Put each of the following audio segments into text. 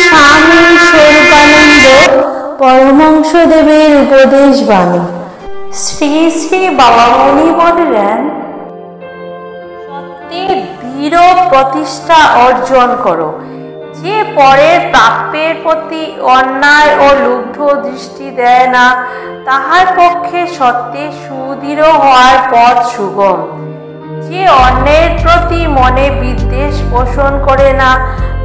স্বামী স্বরূপানন্দ পরমহংসদেবের উপদেশ বাণী। শ্রী শ্রী বাবামণি বললেন, সত্যের দৃঢ় প্রতিষ্ঠা অর্জন করো। যে পরের প্রাপ্যের প্রতি অন্যায় ও লুব্ধ দৃষ্টি দেয় না, তাহার পক্ষে সত্যে সুদৃঢ় হওয়ার পথ সুগম। যে অন্যের প্রতি মনে বিদ্বেষ পোষণ করে না,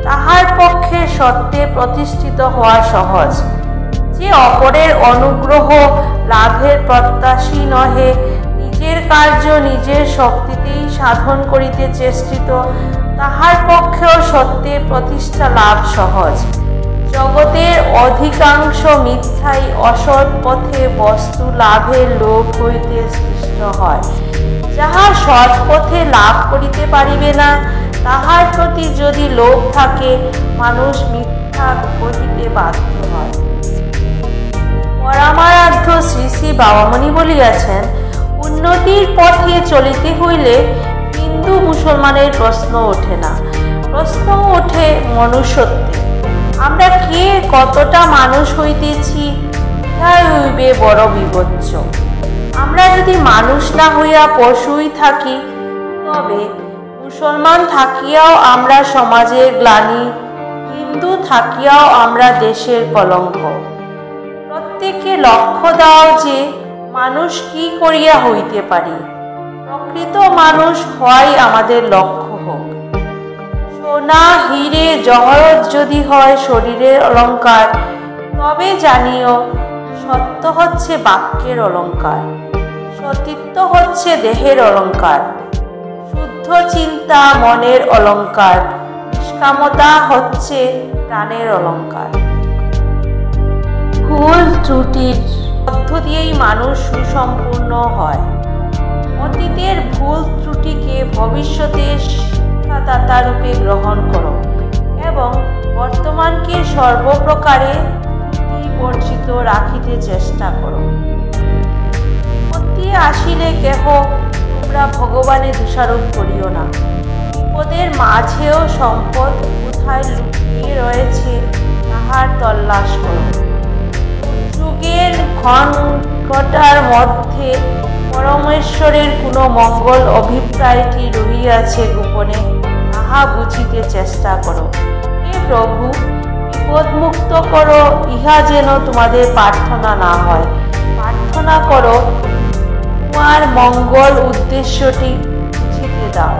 তাহার পক্ষে সত্যে প্রতিষ্ঠিত হওয়া সহজ। যে অপরের অনুগ্রহ লাভের প্রত্যাশী নহে, নিজের কার্য নিজের শক্তিতেই সাধন করিতে চেষ্টিত, তাহার পক্ষেও সত্যে প্রতিষ্ঠা লাভ সহজ। জগতের অধিকাংশ মিথ্যাই অসৎ পথে বস্তু লাভের লোভ হইতে সৃষ্ট হয়। যাহা সৎ পথে লাভ করিতে পারিবে না, তাহার প্রতি যদি লোভ থাকে, মানুষ মিথ্যা কহিতে বাধ্য হয়। পরমারাধ্য শ্রী শ্রী বাবামণি বলিয়াছেন, উন্নতির পথে চলিতে হইলে হিন্দু মুসলমানের প্রশ্ন ওঠে না, প্রশ্ন ওঠে মনুষ্যত্বে। আমরা কে কতটা মানুষ হইতেছি, ইহাই হইবে বড় বিবেচ্য। আমরা যদি মানুষ না হইয়া পশুই থাকি, তবে মুসলমান থাকিয়াও আমরা সমাজের গ্লানি, হিন্দু থাকিয়াও আমরা দেশের কলঙ্ক। প্রত্যেকে লক্ষ্য দাও যে মানুষ কি করিয়া হইতে পারি। প্রকৃত মানুষ হওয়াই আমাদের লক্ষ্য হোক। সোনা হিরে জহরত যদি হয় শরীরের অলঙ্কার, তবে জানিও সত্য হচ্ছে বাক্যের অলঙ্কার, সতীত্ব হচ্ছে দেহের অলঙ্কার, শুদ্ধ চিন্তা মনের অলঙ্কার, নিষ্কামতা হচ্ছে প্রাণের অলঙ্কার। ভুল ত্রুটির মধ্য দিয়েই মানুষ সুসম্পূর্ণ হয়। অতীতের ভুল ত্রুটিকে ভবিষ্যতে শিক্ষাদাতা রূপে গ্রহণ করো এবং বর্তমানকে সর্বপ্রকারে ত্রুটি বর্জিত রাখিতে চেষ্টা করো। বিপত্তি আসিলে কেহ তোমরা ভগবানের দোষারোপ করিও না। বিপদের মাঝেও সম্পদ কোথায় লুকিয়ে রয়েছে তাহার তল্লাশ করো। যুগের ঘটার মধ্যে পরমেশ্বরের কোনো মঙ্গল অভিপ্রায়টি রহিয়াছে গোপনে, তাহা বুঝিতে চেষ্টা করো। হে প্রভু, বিপদমুক্ত করো, ইহা যেন তোমাদের প্রার্থনা না হয়। প্রার্থনা করো, তোমার মঙ্গল উদ্দেশ্যটি বুঝিতে দাও।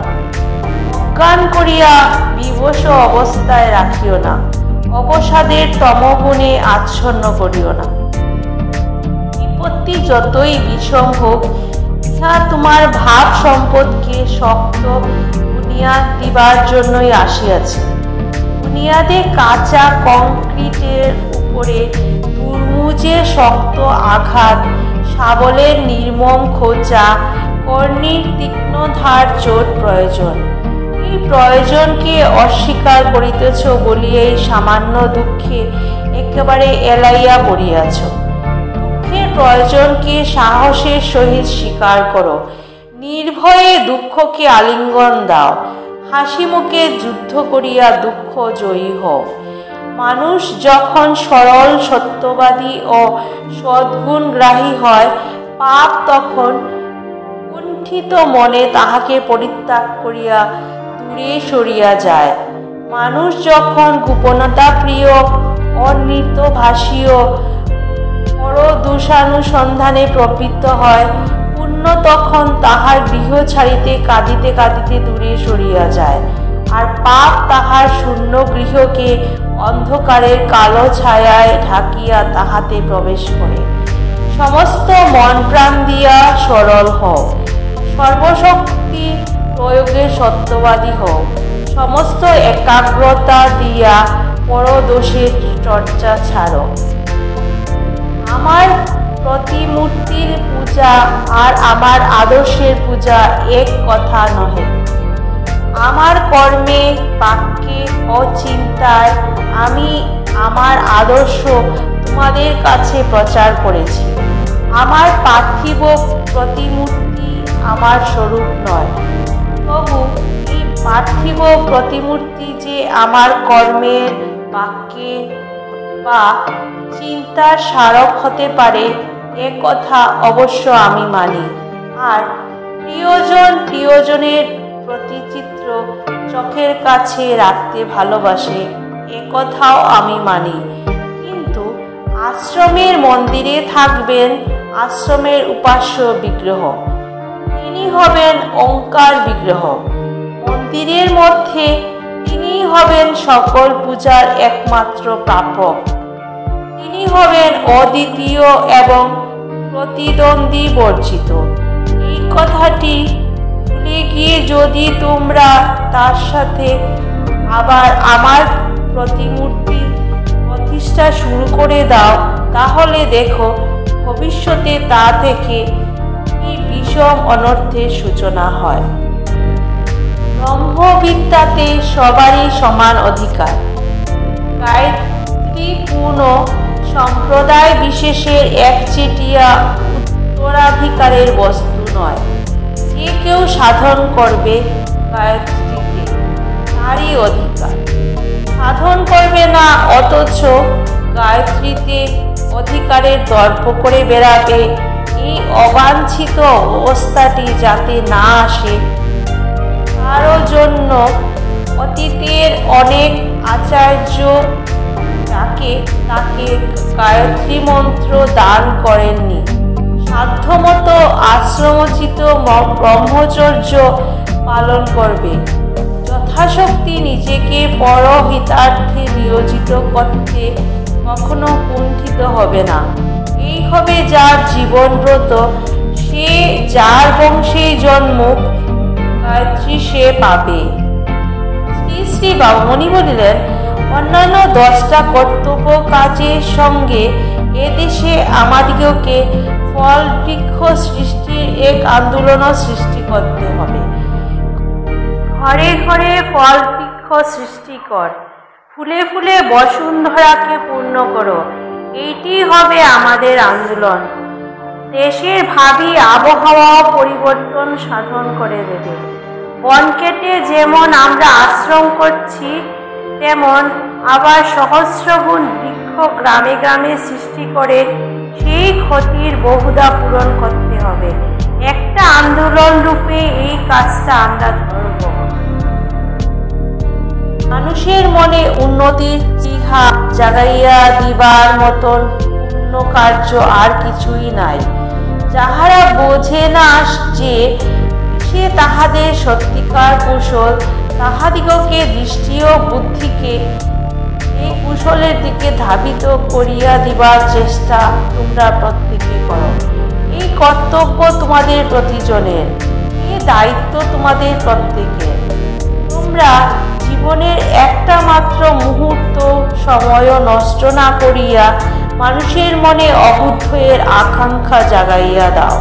অজ্ঞান করিয়া বিবশ অবস্থায় রাখিও না, অবসাদের তমগুণে আচ্ছন্ন করিও না। বিপত্তি যতই বিষম হোক, ইহা তোমার ভাব সম্পদকে শক্ত বুনিয়াদ দিবার জন্যই আসিয়াছে। বুনিয়াদে কাঁচা কংক্রিটের উপরে তুরমুজে শক্ত আঘাত, শাবলের নির্মম খোঁচা, কর্ণীর তীক্ষ্ণ ধার চোট প্রয়োজন। এই প্রয়োজনকে অস্বীকার করিতেছ বলিয়াই সামান্য দুঃখে একেবারে এলাইয়া পড়িয়াছ। দুঃখের প্রয়োজনকে সাহসের সহিত স্বীকার করো। নির্ভয়ে দুঃখকে আলিঙ্গন দাও। হাসি মুখে যুদ্ধ করিয়া দুঃখ জয়ী হও। মানুষ যখন সরল সত্যবাদী ও সদ্গুণগ্রাহী হয়, পাপ তখন কুণ্ঠিত মনে তাহাকে পরিত্যাগ করিয়া দূরে সরিয়া যায়। মানুষ যখন গোপনতা প্রিয়, অনৃতভাষী ও পরদোষানুসন্ধানে প্রবৃত্ত হয়, পুণ্য তখন তাহার গৃহ ছাড়িতে কাঁদিতে কাঁদিতে দূরে সরিয়া যায়, আর পাপ তাহার শূন্য গৃহকে অন্ধকারের কালো ছায়ায় ঢাকিয়া তাহাতে প্রবেশ করে। সমস্ত মন প্রাণ দিয়া সরল হও, সর্বশক্তি প্রয়োগে সত্যবাদী হও, সমস্ত একাগ্রতা দিয়া পরদোষের চর্চা ছাড়ো। আমার প্রতিমূর্তির পূজা আর আমার আদর্শের পূজা এক কথা নহে। আমার কর্মে, বাক্যে ও চিন্তায় আমি আমার আদর্শ তোমাদের কাছে প্রচার করেছি। আমার পার্থিব প্রতিমূর্তি আমার স্বরূপ নয়, তবু এই পার্থিব প্রতিমূর্তি যে আমার কর্মের বাক্যে বা চিন্তার স্মারক হতে পারে, এ কথা অবশ্য আমি মানি। আর প্রিয়জনের প্রতিচিত্র চোখের কাছে রাখতে ভালোবাসে, এ কথাও আমি মানি। কিন্তু আশ্রমের মন্দিরে থাকবেন আশ্রমের উপাস্য বিগ্রহ, তিনি হবেন ওঙ্কার বিগ্রহ। মন্দিরের মধ্যে তিনি হবেন সকল পূজার একমাত্র প্রাপক, তিনি হবেন অদ্বিতীয় এবং প্রতিদ্বন্দ্বী বর্জিত। এই কথাটি ভুলে গিয়ে যদি তোমরা তার সাথে আবার আমার প্রতিমূর্তি প্রতিষ্ঠা শুরু করে দাও, তাহলে দেখো ভবিষ্যতে তা থেকে কি বিষম অনর্থের সূচনা হয়। ব্রহ্মবিদ্যাতে সবারই সমান অধিকার। গায়ত্রী পূর্ণ সম্প্রদায় বিশেষের একচেটিয়া উত্তরাধিকারের বস্তু নয়। যে কেউ সাধন করবে গায়ত্রীতে, তারই অধিকার। সাধন করবে না অথচ গায়ত্রীতে অধিকারের দর্প করে বেড়াবে, এই অবাঞ্ছিত অবস্থাটি যাতে না আসে তারও জন্য অতীতের অনেক আচার্য তাকে গায়ত্রী মন্ত্র দান করেননি। সাধ্যমতো আশ্রমোচিত ব্রহ্মচর্য পালন করবে, যথাশক্তি নিজেকে পরহিতার্থে নিয়োজিত করতে কখনো কুণ্ঠিত হবে না। এই হবে যার জীবনব্রত, সে যার বংশেই জন্মুক গায়ত্রী সে পাবে। শ্রী শ্রী বামুনি বলিলেন, অন্যান্য 10টা কর্তব্য কাজের সঙ্গে এদেশে আমাদিগকে ফল বৃক্ষ সৃষ্টির এক আন্দোলনও সৃষ্টি করতে হবে। ঘরে ঘরে ফল বৃক্ষ সৃষ্টি কর, ফুলে ফুলে বসুন্ধরাকে পূর্ণ করো, এইটি হবে আমাদের আন্দোলন। দেশের ভাবী আবহাওয়া পরিবর্তন সাধন করে দেবে। বন কেটে যেমন আমরা আশ্রম করছি, তেমন আবার সহস্রগুণ বৃক্ষ গ্রামে গ্রামে সৃষ্টি করে সেই ক্ষতির বহুদা পূরণ করতে হবে। একটা আন্দোলন রূপে এই কাজটা আমরা ধরব। মানুষের মনে উন্নতির চিহ্ন জাগাইয়া দিবার মতন পূর্ণ কার্য আর কিছুই নাই। যাহারা বোঝে না যে সে তাহাদের সত্যিকার কুশল, তাহাদিগকে দৃষ্টি ও বুদ্ধিকে এই কুশলের দিকে ধাবিত করিয়া দিবার চেষ্টা তোমরা প্রত্যেকে করো। এই কর্তব্য তোমাদের প্রতিজনের, এই দায়িত্ব তোমাদের প্রত্যেকের। তোমরা জীবনের একটা মাত্র মুহূর্ত সময়ও নষ্ট না করিয়া মানুষের মনে অবুদ্ধের আকাঙ্ক্ষা জাগাইয়া দাও।